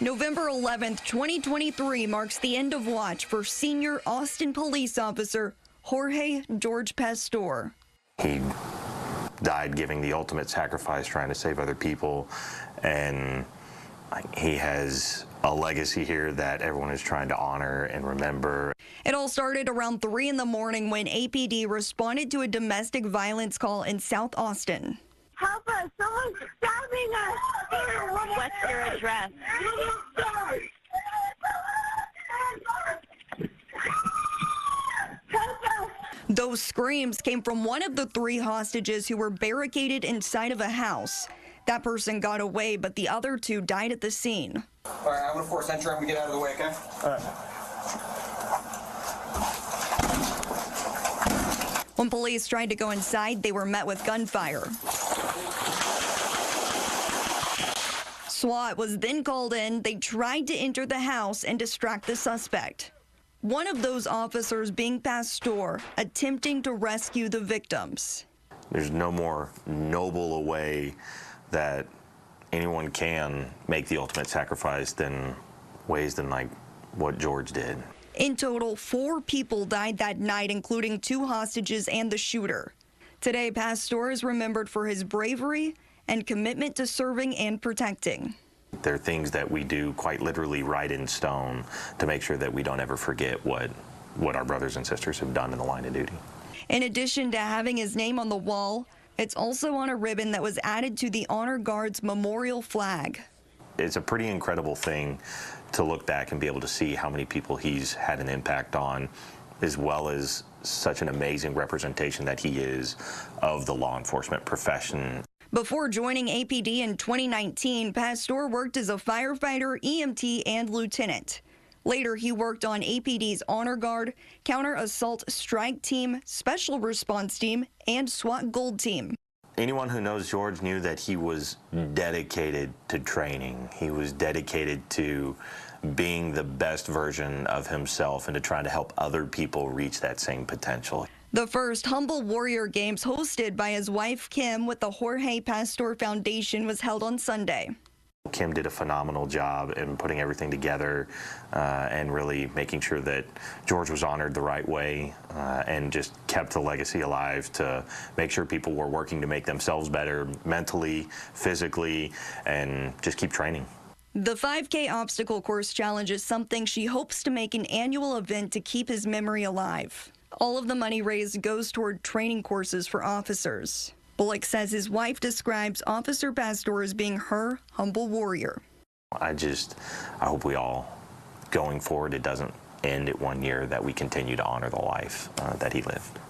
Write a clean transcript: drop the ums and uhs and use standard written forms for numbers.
November 11th, 2023 marks the end of watch for senior Austin police officer Jorge Pastore. He died giving the ultimate sacrifice, trying to save other people, and he has a legacy here that everyone is trying to honor and remember. It all started around 3 in the morning when APD responded to a domestic violence call in South Austin. Help us! Someone's stabbing us! What's your address? Those screams came from one of the 3 hostages who were barricaded inside of a house. That person got away, but the other 2 died at the scene. All right, I'm going to force entry. I'm going to get out of the way, okay? All right. When police tried to go inside, they were met with gunfire. SWAT was then called in. They tried to enter the house and distract the suspect. One of those officers being Pastore, attempting to rescue the victims. There's no more noble a way that anyone can make the ultimate sacrifice than like what George did. In total, 4 people died that night, including 2 hostages and the shooter. Today, Pastore is remembered for his bravery and commitment to serving and protecting. There are things that we do quite literally write in stone to make sure that we don't ever forget what our brothers and sisters have done in the line of duty. In addition to having his name on the wall, it's also on a ribbon that was added to the Honor Guard's memorial flag. It's a pretty incredible thing to look back and be able to see how many people he's had an impact on, as well as such an amazing representation that he is of the law enforcement profession. Before joining APD in 2019, Pastore worked as a firefighter, EMT, and lieutenant. Later, he worked on APD's Honor Guard, Counter Assault Strike Team, Special Response Team, and SWAT Gold Team. Anyone who knows George knew that he was dedicated to training. He was dedicated to being the best version of himself and to trying to help other people reach that same potential. The first Humble Warrior Games, hosted by his wife Kim with the Jorge Pastore Foundation, was held on Sunday. Kim did a phenomenal job in putting everything together and really making sure that George was honored the right way and just kept the legacy alive to make sure people were working to make themselves better mentally, physically, and just keep training. The 5K obstacle course challenge is something she hopes to make an annual event to keep his memory alive. All of the money raised goes toward training courses for officers. Bullock says his wife describes Officer Pastore as being her humble warrior. I hope we all, going forward, it doesn't end at 1 year, that we continue to honor the life that he lived.